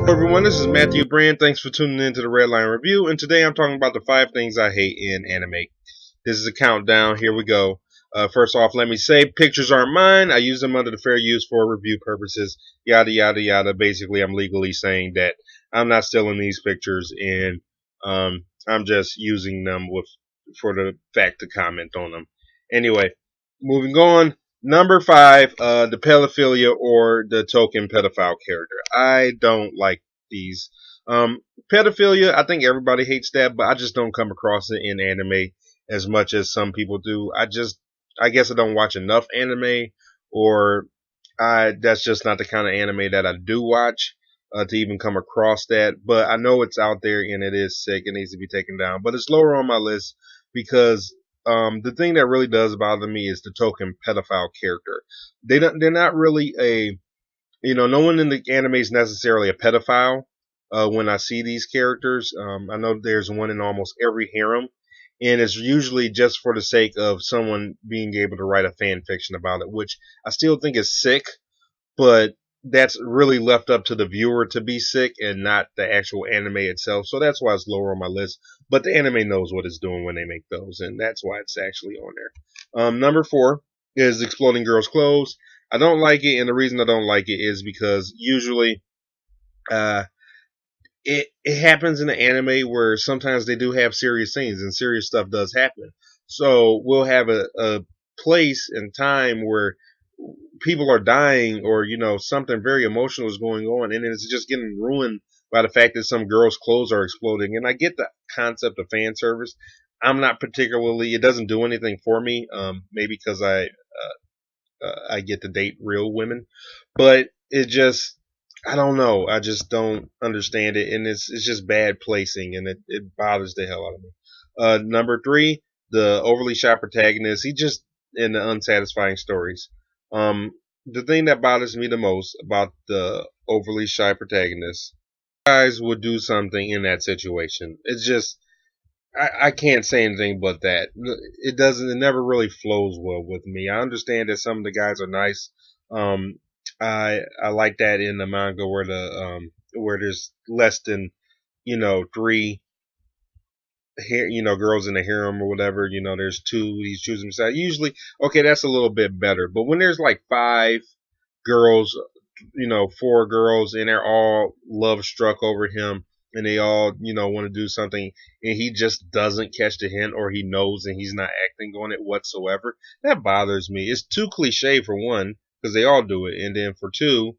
Hello everyone, this is Matthew Brand. Thanks for tuning in to the Red Line Review, and today I'm talking about the 5 things I hate in anime. This is a countdown. Here we go. First off, let me say, pictures aren't mine. I use them under the fair use for review purposes. Yada yada yada. Basically, I'm legally saying that I'm not stealing these pictures, and I'm just using them for the fact to comment on them. Anyway, moving on. Number 5, the pedophilia or the token pedophile character. I don't like these. Pedophilia, I think everybody hates that, but I just don't come across it in anime as much as some people do. I guess I don't watch enough anime, or that's just not the kind of anime that I do watch to even come across that. But I know it's out there and it is sick. It needs to be taken down. But it's lower on my list because the thing that really does bother me is the token pedophile character. They're not really no one in the anime is necessarily a pedophile. When I see these characters, I know there's one in almost every harem, and it's usually just for the sake of someone being able to write a fan fiction about it, which I still think is sick, but that's really left up to the viewer to be sick and not the actual anime itself. So that's why it's lower on my list. But the anime knows what it's doing when they make those, and that's why it's actually on there. Number 4 is exploding girls' clothes. I don't like it, and the reason I don't like it is because usually uh, it happens in the anime where sometimes they do have serious scenes and serious stuff does happen. So we'll have a place and time where people are dying or something very emotional is going on, and it's just getting ruined by the fact that some girls' clothes are exploding. And I get the concept of fan service. I'm not particularly. It doesn't do anything for me. Maybe because I get to date real women, but it just I don't know. I just don't understand it, and it's just bad placing, and it bothers the hell out of me. Number 3, the overly shot protagonist. He just in the unsatisfying stories. The thing that bothers me the most about the overly shy protagonist, guys would do something in that situation. It's just I can't say anything but that. It never really flows well with me. I understand that some of the guys are nice. Um, I like that in the manga where there's less than, 3 girls in the harem or whatever, there's 2, he's choosing side. Usually, okay, that's a little bit better. But when there's like 5 girls, 4 girls, and they're all love struck over him, and they all, want to do something, and he just doesn't catch the hint, or he knows and he's not acting on it whatsoever. That bothers me. It's too cliche for one, because they all do it, and then for 2,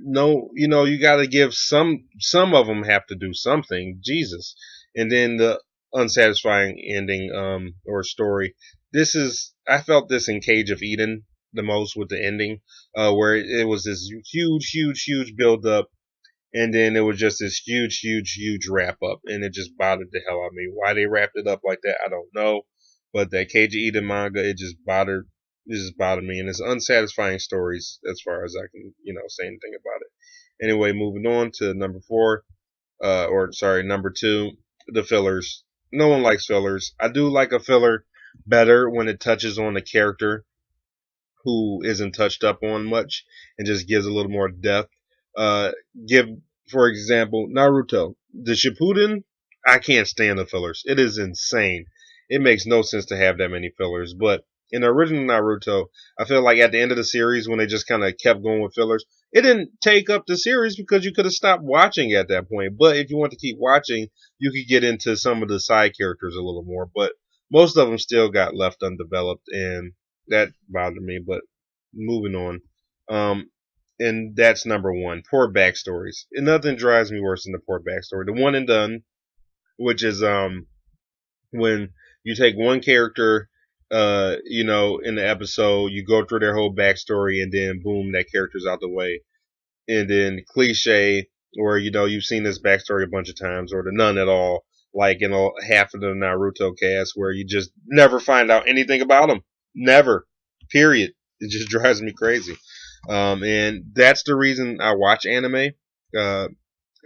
no, you got to give some of them have to do something. Jesus, and then the unsatisfying ending, or story. I felt this in Cage of Eden the most with the ending, where it was this huge build up, and then it was just this huge wrap up, and it just bothered the hell out of me. Why they wrapped it up like that, I don't know. But that Cage of Eden manga, it just bothered me, and it's unsatisfying stories as far as I can, say anything about it. Anyway, moving on to number 4, number 2, the fillers. No one likes fillers. I do like a filler better when it touches on the character who isn't touched up on much and just gives a little more depth. Uh, give, for example, Naruto. The Shippuden, I can't stand the fillers. It is insane. It makes no sense to have that many fillers. But in the original Naruto, I feel like at the end of the series, when they just kind of kept going with fillers, it didn't take up the series because you could have stopped watching at that point. But if you want to keep watching, you could get into some of the side characters a little more. But most of them still got left undeveloped, and that bothered me. But moving on. And that's number 1. Poor backstories. And nothing drives me worse than the poor backstory. The one and done, which is when you take one character, in the episode, you go through their whole backstory, and then boom, that character's out the way. And then cliche, where you've seen this backstory a bunch of times, or the none at all, like in half of the Naruto cast, where you just never find out anything about them. Never. Period. It just drives me crazy. And that's the reason I watch anime. Uh,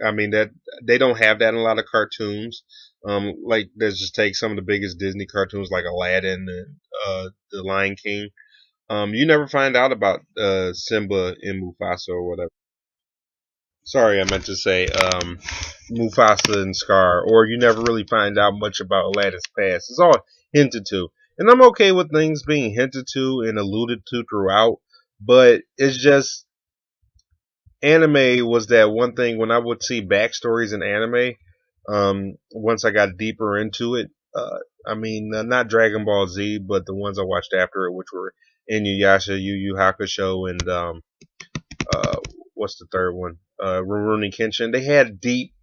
I mean that they don't have that in a lot of cartoons. Like let's just take some of the biggest Disney cartoons like Aladdin and The Lion King. You never find out about Simba and Mufasa or whatever. Sorry, I meant to say Mufasa and Scar, or you never really find out much about Aladdin's past. It's all hinted to, and I'm okay with things being hinted to and alluded to throughout. But it's just anime was that one thing when I would see backstories in anime. Once I got deeper into it, not Dragon Ball Z, but the ones I watched after it, which were Inuyasha, Yu Yu Hakusho, and uh, what's the third one? Rurouni Kenshin. They had deep,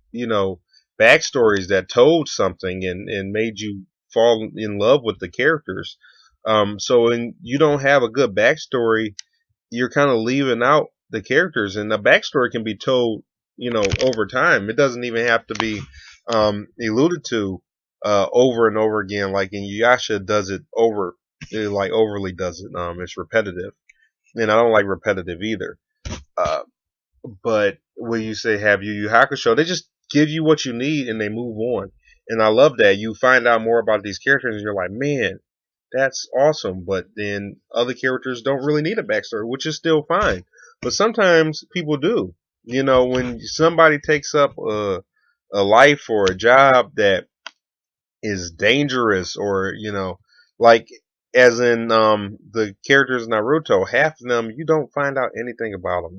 backstories that told something and made you fall in love with the characters. So when you don't have a good backstory, you're kind of leaving out the characters, and the backstory can be told, over time. It doesn't even have to be alluded to over and over again, like in Yasha does it like overly does it. It's repetitive, and I don't like repetitive either. Uh, but when you say have Yu Yu Hakusho, they just give you what you need and they move on. And I love that. You find out more about these characters and you're like, man, that's awesome. But then other characters don't really need a backstory, which is still fine. But sometimes people do. When somebody takes up a life or a job that is dangerous, or like as in the characters in Naruto, half of them you don't find out anything about them.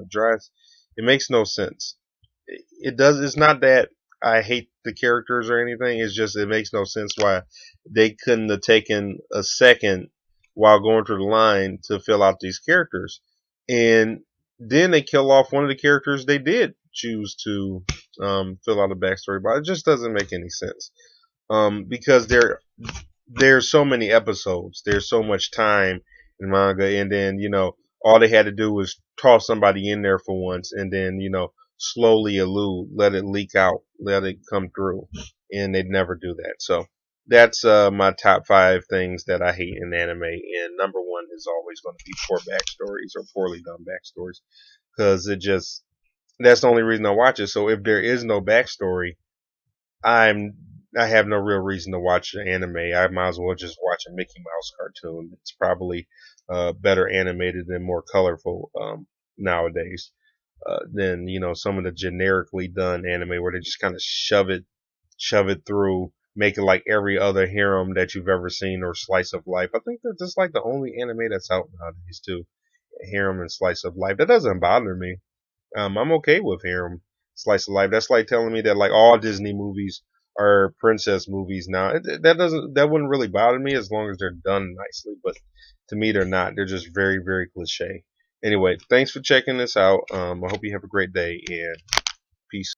It makes no sense. It does. It's not that I hate the characters or anything. It's just it makes no sense why they couldn't have taken a second while going through the line to fill out these characters, and then they kill off one of the characters they did choose to fill out a backstory, but it just doesn't make any sense. Because there's so many episodes, there's so much time in manga, and then all they had to do was toss somebody in there for once, and then slowly allude, let it leak out, let it come through, and they'd never do that. So that's my top five things that I hate in anime, and number one is always going to be poor backstories or poorly done backstories, because that's the only reason I watch it. So if there is no backstory, I'm I have no real reason to watch an anime. I might as well just watch a Mickey Mouse cartoon. It's probably better animated and more colorful nowadays than some of the generically done anime where they just kind of shove it through, make it like every other harem that you've ever seen or slice of life. I think that's just like the only anime that's out nowadays too. Harem and slice of life. That doesn't bother me. I'm okay with harem slice of life. That's like telling me that like all Disney movies are princess movies now. That wouldn't really bother me as long as they're done nicely. But to me, they're not. They're just very very cliche. Anyway, thanks for checking this out. I hope you have a great day and peace.